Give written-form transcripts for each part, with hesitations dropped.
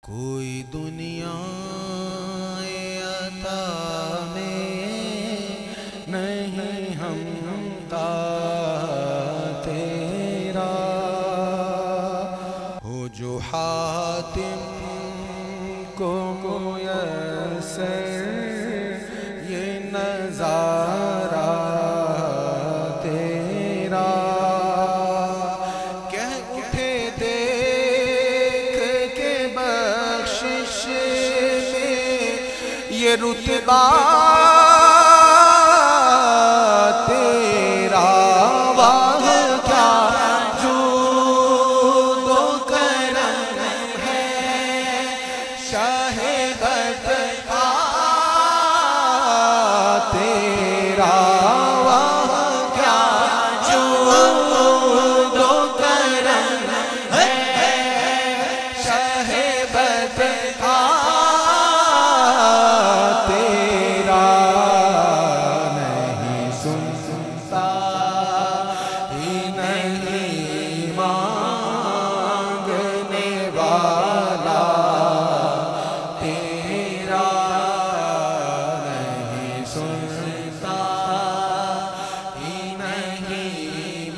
कोई दुनिया अता में नहीं हमता तेरा हो जो हातिम को मुयस्सर ये नज़ारा तेरा कह उठे देख के बख्शिश में ये रुतबा तेरा वाह क्या जूद व करम है शाहे बदआ तेरा वाह क्या जूद व करम है शाहे बदआ तेरा नहीं सुनता ही नहीं मांगने वाला तेरा नहीं सुनता ही नहीं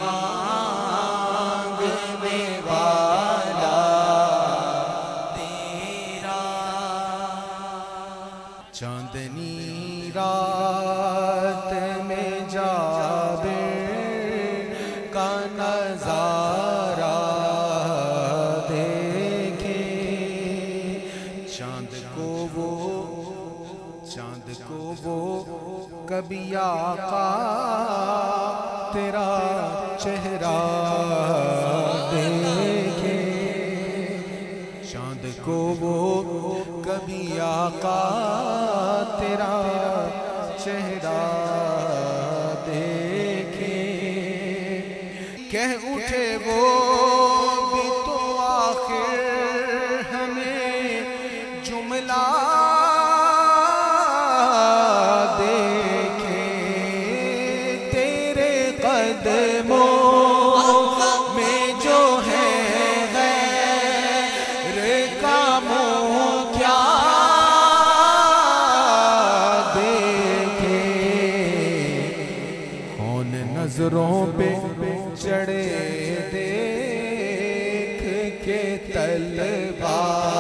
मांगने वाला तेरा चांदनी रात में जाबिर का नजारा देखे चांद को वो कभी आका तेरा चेहरा देखे चांद को वो कभी आका तेरा चेहरा देखे कह उठे वो भी तो आखिर हमें जुमला देखे तेरे कदमों में जो है गैर का मुँह क्या देखे कौन नजरों पे चढ़े देख के तलवार